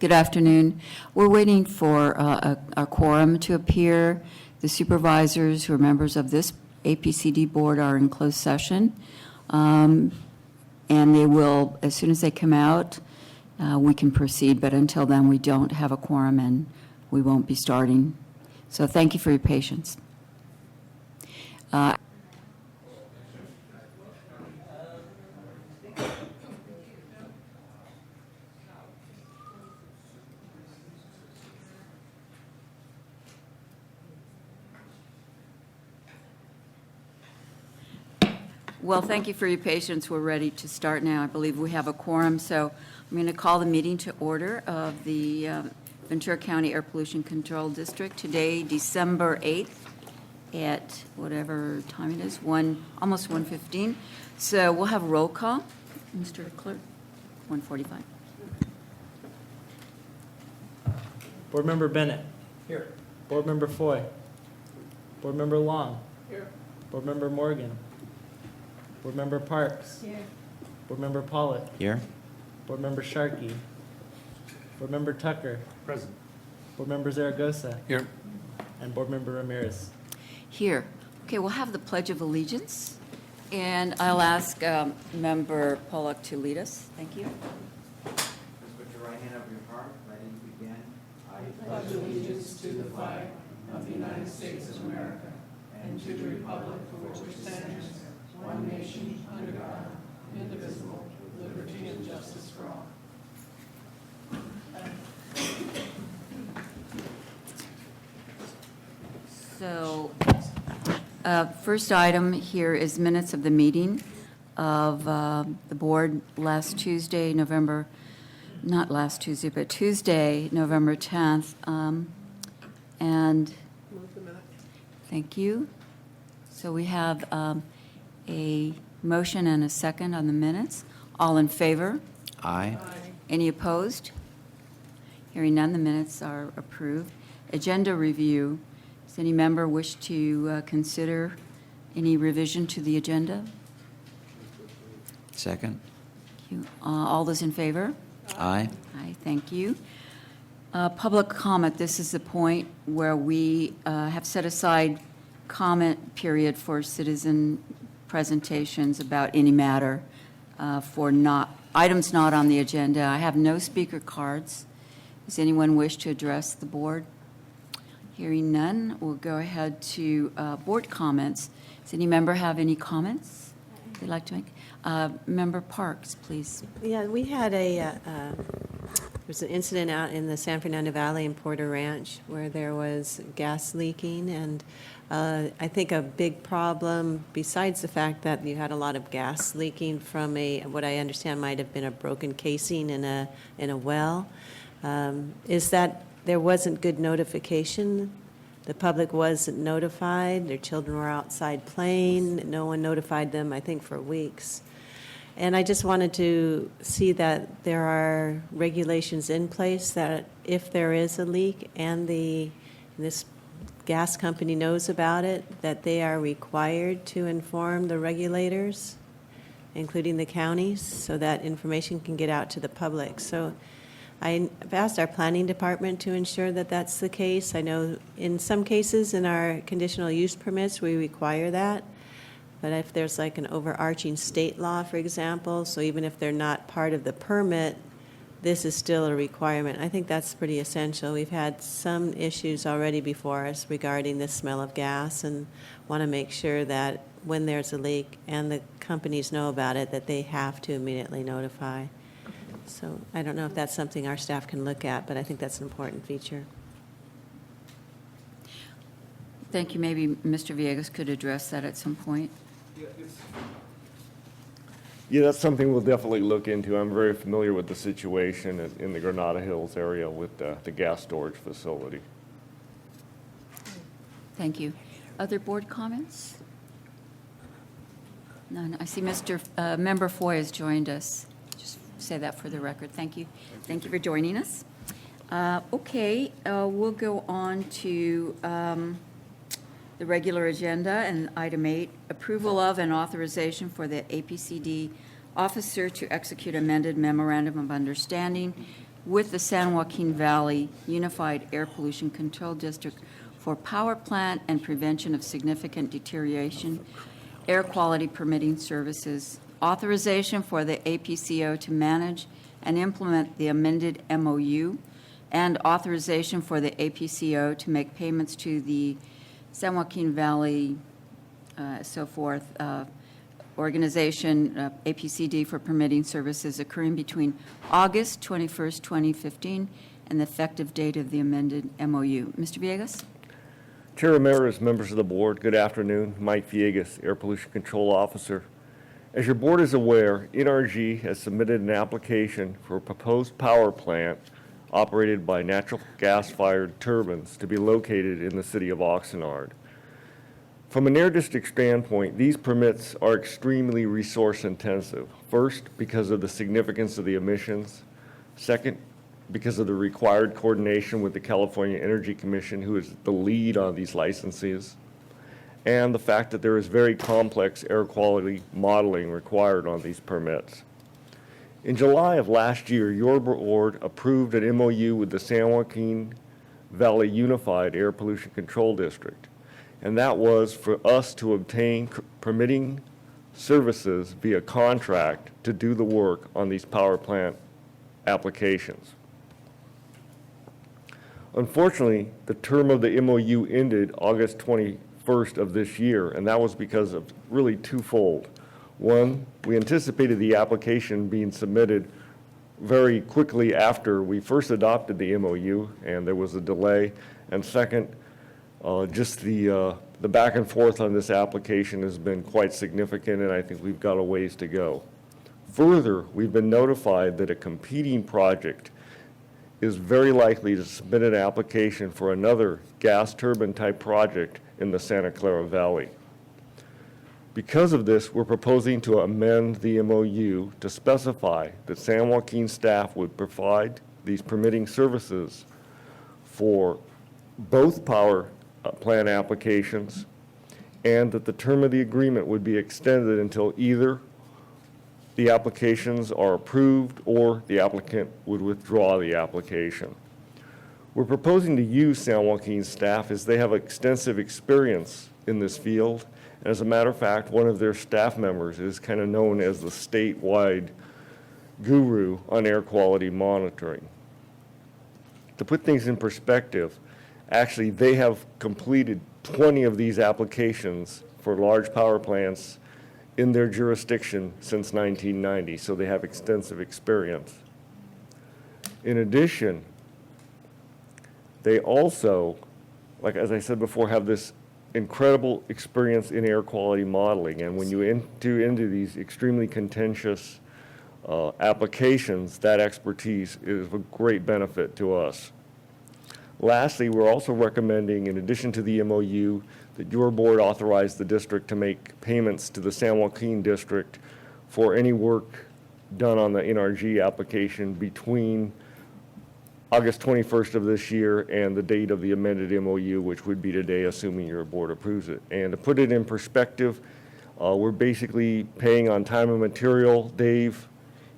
Good afternoon. We're waiting for a quorum to appear. The supervisors who are members of this APCD board are in closed session. And they will, as soon as they come out, we can proceed. But until then, we don't have a quorum and we won't be starting. So thank you for your patience. Well, thank you for your patience. We're ready to start now. I believe we have a quorum, so I'm going to call the meeting to order of the Ventura County Air Pollution Control District today, December 8th, at whatever time it is, almost 1:15. So we'll have roll call. Mr. Clerk, 1:45. Board Member Bennett. Here. Board Member Foy. Board Member Long. Here. Board Member Morgan. Board Member Parks. Here. Board Member Pollitt. Here. Board Member Sharkey. Board Member Tucker. Present. Board Member Zaragoza. Here. And Board Member Ramirez. Here. Okay, we'll have the Pledge of Allegiance, and I'll ask Member Pollock to lead us. Thank you. Just put your right hand over your heart, ready to begin. I pledge allegiance to the flag of the United States of America and to the republic for which it stands, one nation, under God, indivisible, with liberty and justice for all. So, first item here is minutes of the meeting of the board last Tuesday, not last Tuesday, but Tuesday, November 10th. And thank you. So we have a motion and a second on the minutes. All in favor? Aye. Any opposed? Hearing none, the minutes are approved. Agenda review. Does any member wish to consider any revision to the agenda? Second. Thank you. All those in favor? Aye. Aye, thank you. Public comment. This is the point where we have set aside comment period for citizen presentations about any matter for items not on the agenda. I have no speaker cards. Does anyone wish to address the board? Hearing none, we'll go ahead to board comments. Does any member have any comments they'd like to make? Member Parks, please. Yeah, we had there was an incident out in the San Fernando Valley in Porter Ranch where there was gas leaking, and I think a big problem, besides the fact that you had a lot of gas leaking from what I understand might have been a broken casing in a well, is that there wasn't good notification. The public wasn't notified. Their children were outside playing. No one notified them, I think, for weeks. And I just wanted to see that there are regulations in place that if there is a leak and this gas company knows about it, that they are required to inform the regulators, including the counties, so that information can get out to the public. So I've asked our planning department to ensure that that's the case. I know in some cases in our conditional use permits we require that, but if there's like an overarching state law, for example, so even if they're not part of the permit, this is still a requirement. I think that's pretty essential. We've had some issues already before us regarding the smell of gas, and want to make sure that when there's a leak and the companies know about it, that they have to immediately notify. So I don't know if that's something our staff can look at, but I think that's an important feature. Thank you. Maybe Mr. Villegas could address that at some point. Yeah, that's something we'll definitely look into. I'm very familiar with the situation in the Granada Hills area with the gas storage facility. Thank you. Other board comments? None. I see Member Foy has joined us. Just say that for the record. Thank you. Thank you for joining us. Okay, we'll go on to the regular agenda and item 8, approval of and authorization for the APCD officer to execute amended memorandum of understanding with the San Joaquin Valley Unified Air Pollution Control District for power plant and prevention of significant deterioration, air quality permitting services, authorization for the APCO to manage and implement the amended MOU, and authorization for the APCO to make payments to the San Joaquin Valley, so forth, organization, APCD, for permitting services occurring between August 21st, 2015, and the effective date of the amended MOU. Mr. Villegas? Chair Ramirez, members of the board, good afternoon. Mike Villegas, Air Pollution Control Officer. As your board is aware, NRG has submitted an application for a proposed power plant operated by natural gas-fired turbines to be located in the city of Oxnard. From an air district standpoint, these permits are extremely resource intensive. First, because of the significance of the emissions. Second, because of the required coordination with the California Energy Commission, who is the lead on these licenses, and the fact that there is very complex air quality modeling required on these permits. In July of last year, your board approved an MOU with the San Joaquin Valley Unified Air Pollution Control District, and that was for us to obtain permitting services via contract to do the work on these power plant applications. Unfortunately, the term of the MOU ended August 21st of this year, and that was because of really twofold. One, we anticipated the application being submitted very quickly after we first adopted the MOU, and there was a delay. And second, just the back and forth on this application has been quite significant, and I think we've got a ways to go. Further, we've been notified that a competing project is very likely to submit an application for another gas turbine type project in the Santa Clara Valley. Because of this, we're proposing to amend the MOU to specify that San Joaquin staff would provide these permitting services for both power plant applications, and that the term of the agreement would be extended until either the applications are approved or the applicant would withdraw the application. We're proposing to use San Joaquin staff as they have extensive experience in this field. As a matter of fact, one of their staff members is kind of known as the statewide guru on air quality monitoring. To put things in perspective, actually they have completed 20 of these applications for large power plants in their jurisdiction since 1990, so they have extensive experience. In addition, they also, like as I said before, have this incredible experience in air quality modeling, and when you enter into these extremely contentious applications, that expertise is a great benefit to us. Lastly, we're also recommending, in addition to the MOU, that your board authorize the district to make payments to the San Joaquin district for any work done on the NRG application between August 21st of this year and the date of the amended MOU, which would be today, assuming your board approves it. And to put it in perspective, we're basically paying on time and material. They've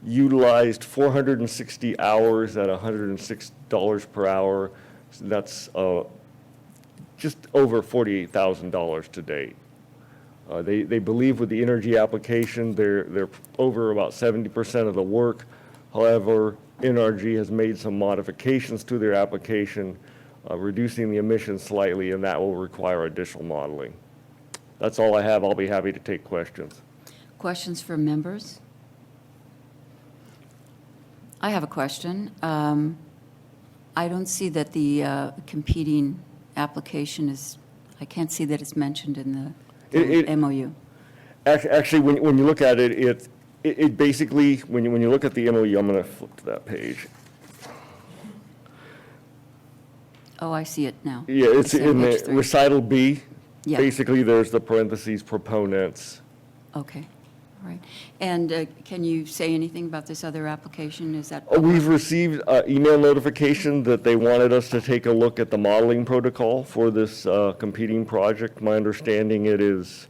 utilized 460 hours at $106 per hour. So that's just over $48,000 to date. They believe with the energy application, they're over about 70% of the work. However, NRG has made some modifications to their application, reducing the emissions slightly, and that will require additional modeling. That's all I have. I'll be happy to take questions. Questions from members? I have a question. I don't see that the competing application is, I can't see that it's mentioned in the MOU. Actually, when you look at it, it basically, when you look at the MOU, I'm going to flip to that page. Oh, I see it now. Yeah, it's on in page the 3. recital B. Yeah. Basically, there's the parentheses proponents. Okay, all right. And can you say anything about this other application? Is that? We've received email notification that they wanted us to take a look at the modeling protocol for this competing project. My understanding it is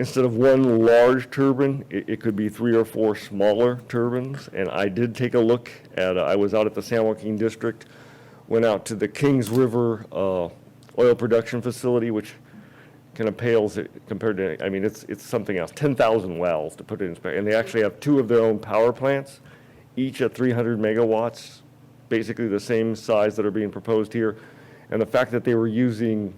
instead of one large turbine, it could be 3 or 4 smaller turbines. And I did take a look at, I was out at the San Joaquin District, went out to the Kings River oil production facility, which kind of pales it compared to, I mean, it's something else, 10,000 wells to put it in perspective. And they actually have 2 of their own power plants, each at 300 megawatts, basically the same size that are being proposed here. And the fact that they were using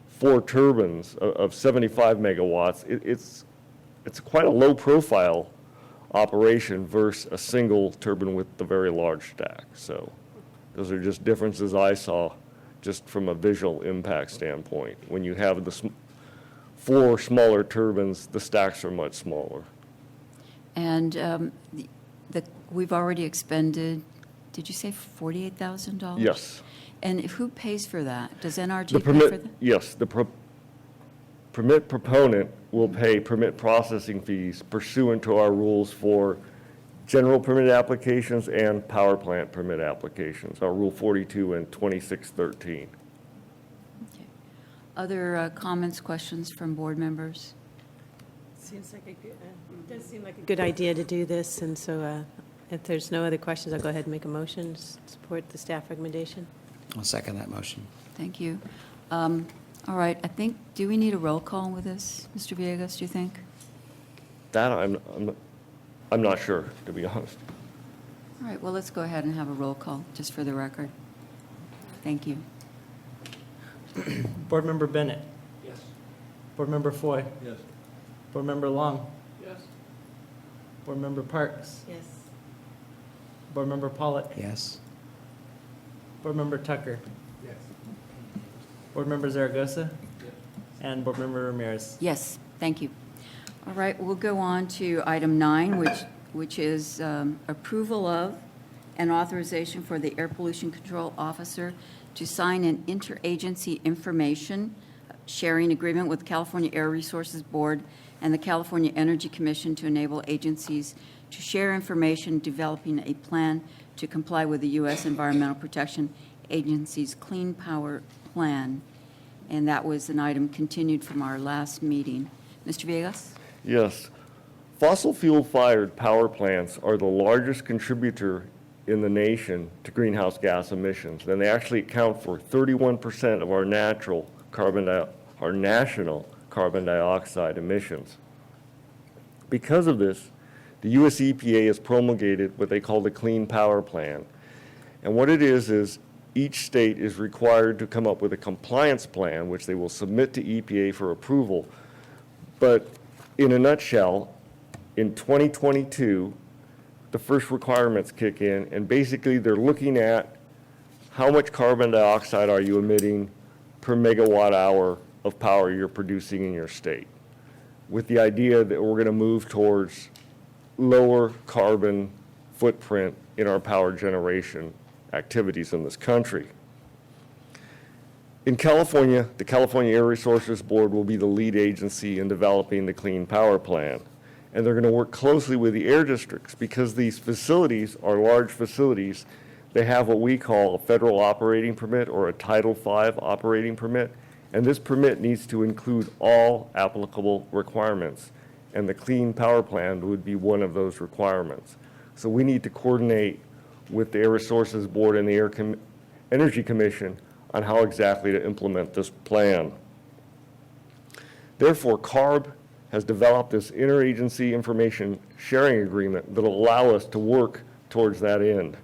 4 turbines of 75 megawatts, it's quite a low-profile operation versus a single turbine with the very large stack. So those are just differences I saw just from a visual impact standpoint. When you have the 4 smaller turbines, the stacks are much smaller. And we've already expended, did you say $48,000? Yes. And who pays for that? Does The NRG pay for permit, that? yes, the permit proponent will pay permit processing fees pursuant to our rules for general permit applications and power plant permit applications, our Rule 42 and 2613. Okay. Other comments, questions from board members? Seems like a good, it does seem like a good idea to do this, and so if there's no other questions, I'll go ahead and make a motion to support the staff recommendation. I'll second that motion. Thank you. All right, I think, do we need a roll call with this, Mr. Villegas, do you think? That I'm not sure, to be honest. All right, well, let's go ahead and have a roll call, just for the record. Thank you. Board Member Bennett? Yes. Board Member Foy? Yes. Board Member Long? Yes. Board Member Parks? Yes. Board Member Pollock? Yes. Board Member Tucker? Yes. Board Member Zaragoza? And Board Member Ramirez? Yes, thank you. All right, we'll go on to item 9, which is approval of and authorization for the Air Pollution Control Officer to sign an interagency information sharing agreement with California Air Resources Board and the California Energy Commission to enable agencies to share information, developing a plan to comply with the U.S. Environmental Protection Agency's Clean Power Plan. And that was an item continued from our last meeting. Mr. Villegas? Yes. Fossil fuel-fired power plants are the largest contributor in the nation to greenhouse gas emissions, and they actually account for 31% of our national carbon dioxide emissions. Because of this, the US EPA has promulgated what they call the Clean Power Plan. And what it is each state is required to come up with a compliance plan, which they will submit to EPA for approval. But in a nutshell, in 2022, the first requirements kick in, and basically they're looking at how much carbon dioxide are you emitting per megawatt hour of power you're producing in your state, with the idea that we're going to move towards lower carbon footprint in our power generation activities in this country. In California, the California Air Resources Board will be the lead agency in developing the Clean Power Plan. And they're going to work closely with the air districts because these facilities are large facilities. They have what we call a federal operating permit or a Title V operating permit. And this permit needs to include all applicable requirements. And the Clean Power Plan would be one of those requirements. So we need to coordinate with the Air Resources Board and the Energy Commission on how exactly to implement this plan. Therefore, CARB has developed this interagency information sharing agreement that will allow us to work towards that end.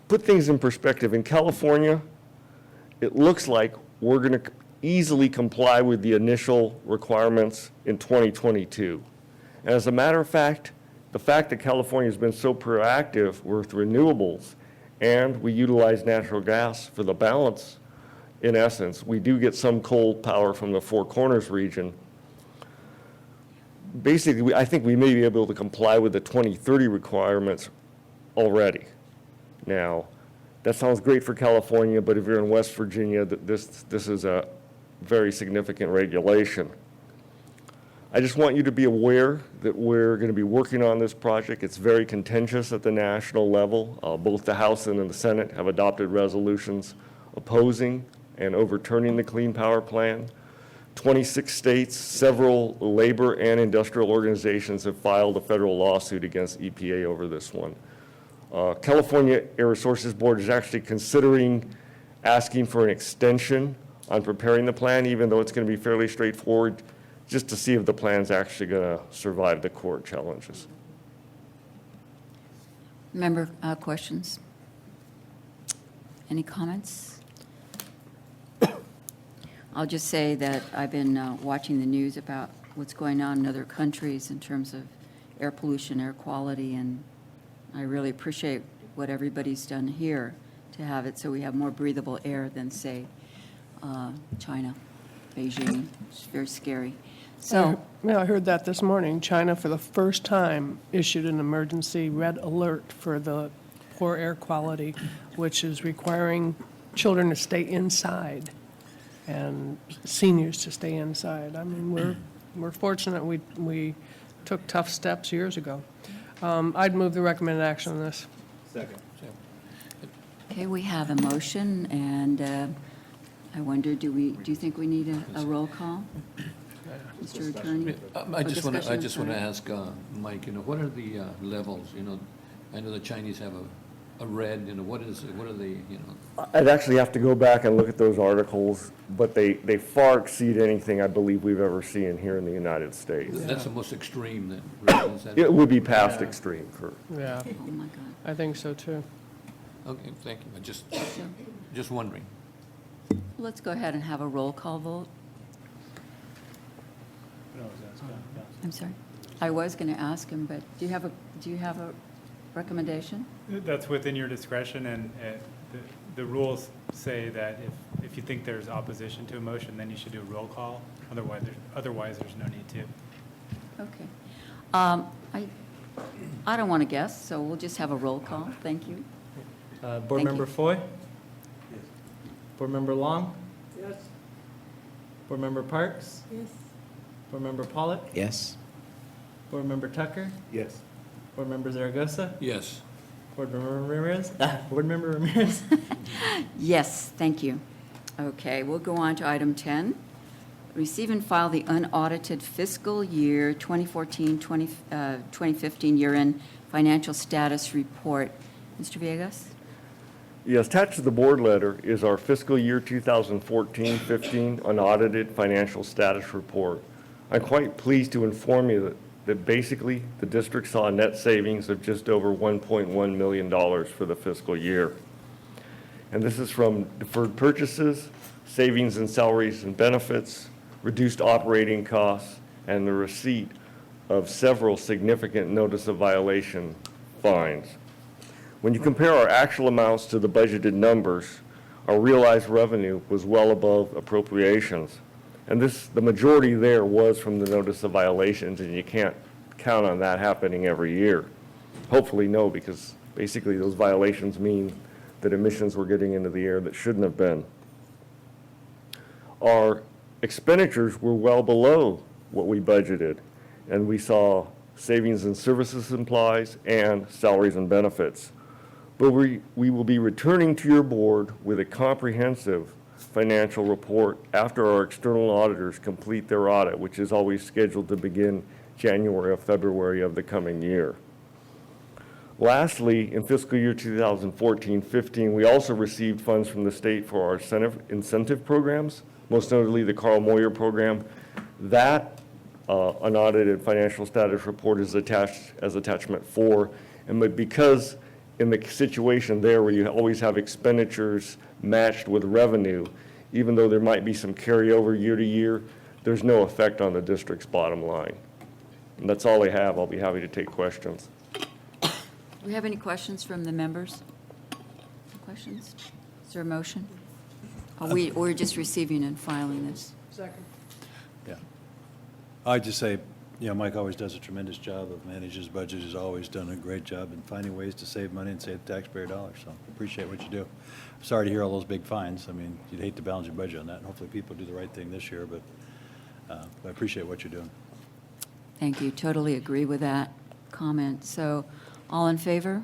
Put things in perspective, in California, it looks like we're going to easily comply with the initial requirements in 2022. And as a matter of fact, the fact that California has been so proactive with renewables and we utilize natural gas for the balance, in essence, we do get some coal power from the Four Corners region. Basically, I think we may be able to comply with the 2030 requirements already. Now, that sounds great for California, but if you're in West Virginia, this is a very significant regulation. I just want you to be aware that we're going to be working on this project. It's very contentious at the national level. Both the House and the Senate have adopted resolutions opposing and overturning the Clean Power Plan. 26 states, several labor and industrial organizations have filed a federal lawsuit against EPA over this one. California Air Resources Board is actually considering asking for an extension on preparing the plan, even though it's going to be fairly straightforward, just to see if the plan's actually going to survive the court challenges. Member questions? Any comments? I'll just say that I've been watching the news about what's going on in other countries in terms of air pollution, air quality, and I really appreciate what everybody's done here to have it so we have more breathable air than, say, China, Beijing. It's very scary. So, Yeah, I heard that this morning. China, for the first time, issued an emergency red alert for the poor air quality, which is requiring children to stay inside and seniors to stay inside. I mean, we're fortunate we took tough steps years ago. I'd move the recommended action on this. Second. okay, we have a motion, and I wonder, do you think we need a roll call? Mr. Attorney? I just want discussion, to sorry. ask Mike, what are the levels, I know the Chinese have a red, what are they, I'd actually have to go back and look at those articles, but they far exceed anything I believe we've ever seen here in the United States. that's the most extreme then, right? Is that- It would be past extreme for, Yeah, Oh, my God. I think so, too. Okay, thank you, just wondering. Let's go ahead and have a roll call vote. I'm sorry. I was going to ask him, but do you have a recommendation? That's within your discretion, and the rules say that if you think there's opposition to a motion, then you should do a roll call. Otherwise, there's no need to. Okay. I don't want to guess, so we'll just have a roll call. Thank you. Board Thank Member you. Foy? Board Member Long? Yes. Board Member Parks? Yes. Board Member Pollock? Yes. Board Member Tucker? Yes. Board Member Zaragoza? Yes. Board Member Ramirez? Board Member Ramirez? Yes, thank you. Okay, we'll go on to item 10. Receive and file the unaudited fiscal year 2014-2015 year-end financial status report. Mr. Villegas? yes, attached to the board letter is our fiscal year 2014-15 unaudited financial status report. I'm quite pleased to inform you that basically the district saw a net savings of just over $1.1 million for the fiscal year. And this is from deferred purchases, savings in salaries and benefits, reduced operating costs, and the receipt of several significant notice of violation fines. When you compare our actual amounts to the budgeted numbers, our realized revenue was well above appropriations. And the majority there was from the notice of violations, and you can't count on that happening every year. Hopefully no, because basically those violations mean that emissions were getting into the air that shouldn't have been. Our expenditures were well below what we budgeted, and we saw savings in services supplies and salaries and benefits. But we will be returning to your board with a comprehensive financial report after our external auditors complete their audit, which is always scheduled to begin January or February of the coming year. Lastly, in fiscal year 2014-15, we also received funds from the state for our incentive programs, most notably the Carl Moyer program. That unaudited financial status report is attached as attachment 4, and because in the situation there where you always have expenditures matched with revenue, even though there might be some carryover year to year, there's no effect on the district's bottom line. And that's all I have. I'll be happy to take questions. Do we have any questions from the members? Questions? Is there a motion? We're just receiving and filing this. Second. Yeah. I'd just say, Mike always does a tremendous job of managing his budget. He's always done a great job in finding ways to save money and save taxpayer dollars, so appreciate what you do. Sorry to hear all those big fines. I mean, you'd hate to balance your budget on that, and hopefully people do the right thing this year, but I appreciate what you're doing. Thank you. Totally agree with that comment. So, all in favor?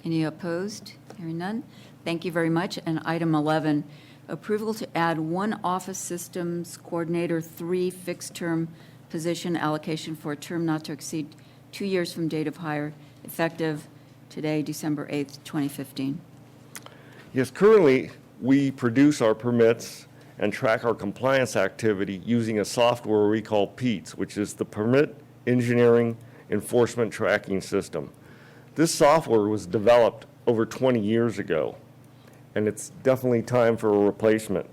Any opposed? Hearing none? Thank you very much. And item 11, approval to add one Office Systems Coordinator 3 fixed-term position allocation for a term not to exceed 2 years from date of hire, effective today, December 8th, 2015. Yes, currently, we produce our permits and track our compliance activity using a software we call PETS, which is the Permit Engineering Enforcement Tracking System. This software was developed over 20 years ago, and it's definitely time for a replacement.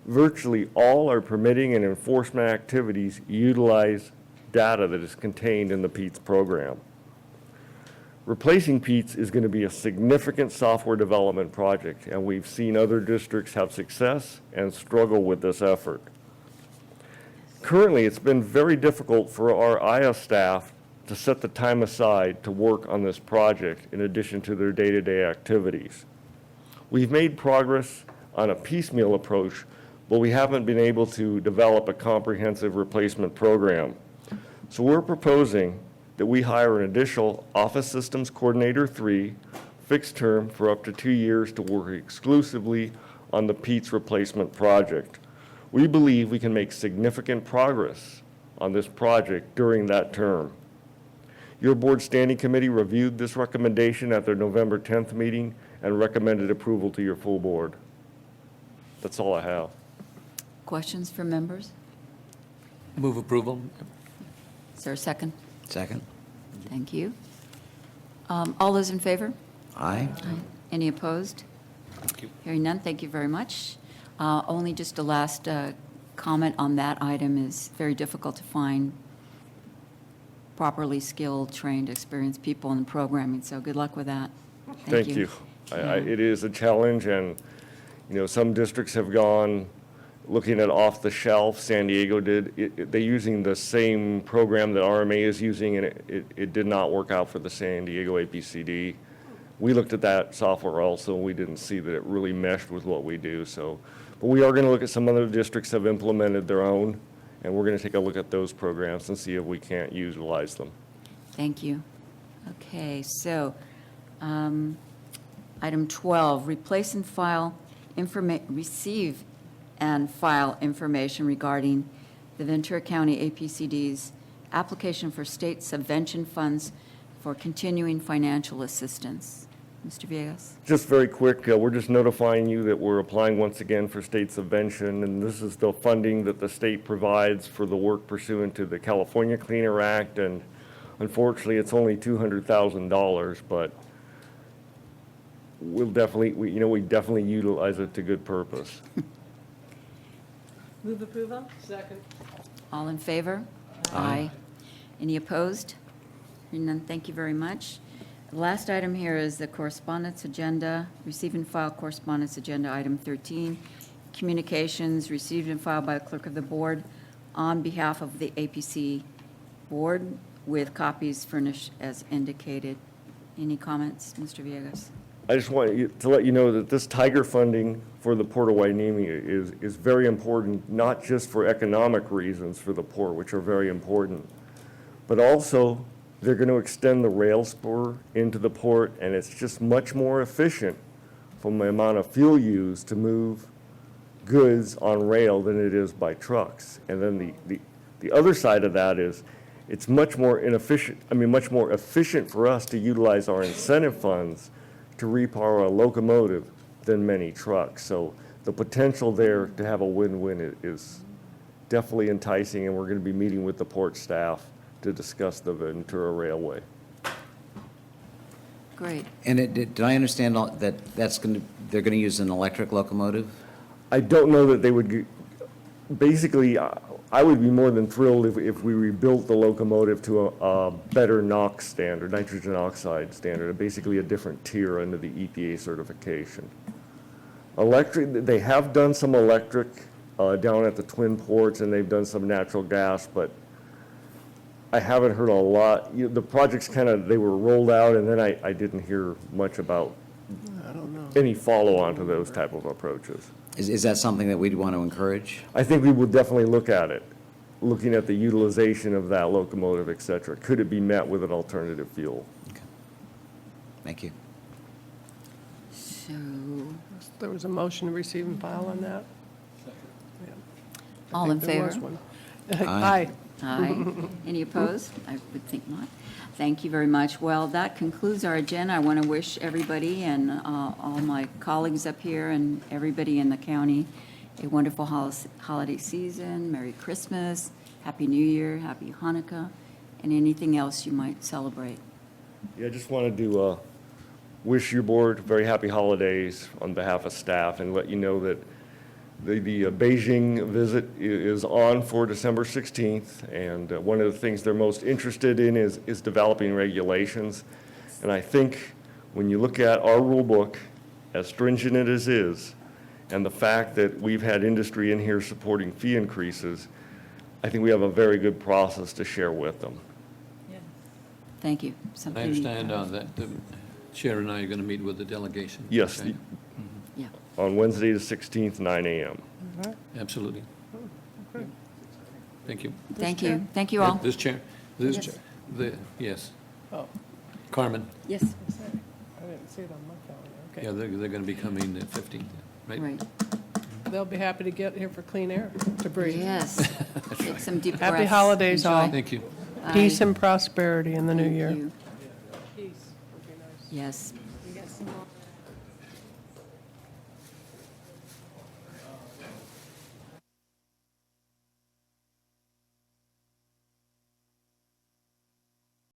Virtually all our permitting and enforcement activities utilize data that is contained in the PETS program. Replacing PETS is going to be a significant software development project, and we've seen other districts have success and struggle with this effort. Currently, it's been very difficult for our IA staff to set the time aside to work on this project in addition to their day-to-day activities. We've made progress on a piecemeal approach, but we haven't been able to develop a comprehensive replacement program. So we're proposing that we hire an additional Office Systems Coordinator 3, fixed term for up to 2 years to work exclusively on the PETS replacement project. We believe we can make significant progress on this project during that term. Your board standing committee reviewed this recommendation at their November 10th meeting and recommended approval to your full board. That's all I have. Questions from members? Move approval. Is there a second? Second? Thank you. All those in favor? Aye. Any opposed? Thank you. Hearing none, thank you very much. Only just a last comment on that item is very difficult to find properly skilled, trained, experienced people in programming, so good luck with that. Thank you. It is a challenge, and, you know, some districts have gone looking at off-the-shelf. San Diego did. They're using the same program that RMA is using, and it did not work out for the San Diego APCD. We looked at that software also, and we didn't see that it really meshed with what we do. So, but we are going to look at some other districts have implemented their own, and we're going to take a look at those programs and see if we can't utilize them. Thank you. Okay, so item 12, replace and file receive and file information regarding the Ventura County APCD's application for state subvention funds for continuing financial assistance. Mr. Villegas? Just very quick, we're just notifying you that we're applying once again for state subvention, and this is the funding that the state provides for the work pursuant to the California Clean Air Act, and unfortunately, it's only $200,000, but we definitely utilize it to good purpose. Move approval? Second. All in favor? Aye. Any opposed? Hearing none, thank you very much. The last item here is the correspondence agenda, receive and file correspondence agenda, item 13, communications received and filed by the clerk of the board on behalf of the APC board with copies furnished as indicated. Any comments, Mr. Villegas? I just want to let you know that this Tiger funding for the Port of Wainimi is very important, not just for economic reasons for the port, which are very important, but also they're going to extend the rail spur into the port, and it's just much more efficient from the amount of fuel used to move goods on rail than it is by trucks. And then the other side of that is it's much more efficient for us to utilize our incentive funds to repower a locomotive than many trucks. So the potential there to have a win-win is definitely enticing, and we're going to be meeting with the port staff to discuss the Ventura Railway. Great. And did I understand that they're going to use an electric locomotive? I don't know that they would, basically, I would be more than thrilled if we rebuilt the locomotive to a better NOx standard, nitrogen oxide standard, basically a different tier under the EPA certification. Electric, they have done some electric down at the Twin Ports, and they've done some natural gas, but I haven't heard a lot. The projects they were rolled out, and then I didn't hear much about any follow-on to those type of approaches. Is that something that we'd want to encourage? I think we would definitely look at it, looking at the utilization of that locomotive, et cetera. Could it be met with an alternative fuel? Okay. Thank you. So, There was a motion to receive and file on that? Yeah. I all think in there was favor? one. Aye. Aye. Any opposed? I would think not. Thank you very much. Well, that concludes our agenda. I want to wish everybody and all my colleagues up here and everybody in the county a wonderful holiday season, Merry Christmas, Happy New Year, Happy Hanukkah, and anything else you might celebrate. Yeah, I just wanted to wish your board very happy holidays on behalf of staff and let you know that the Beijing visit is on for December 16th, and one of the things they're most interested in is developing regulations. And I think when you look at our rule book, as stringent as it is, and the fact that we've had industry in here supporting fee increases, I think we have a very good process to share with them. Thank you. I Something- understand that the chair and I are going to meet with the delegation. Yes, Okay? Yeah. on Wednesday the 16th, 9 a.m. Absolutely. Thank you. Thank you. Thank you all. This chair, Yes. yes. Oh, Carmen, Yes, I didn't see it on my calendar. yeah, Okay. they're going to be coming the 15th, right? right. They'll be happy to get here for clean air to breathe. Yes. Take some deep breaths. Happy holidays, Enjoy. all. Thank you. Peace Aye. and prosperity in the new Thank year. you. Peace would be nice. Yes. You got some more?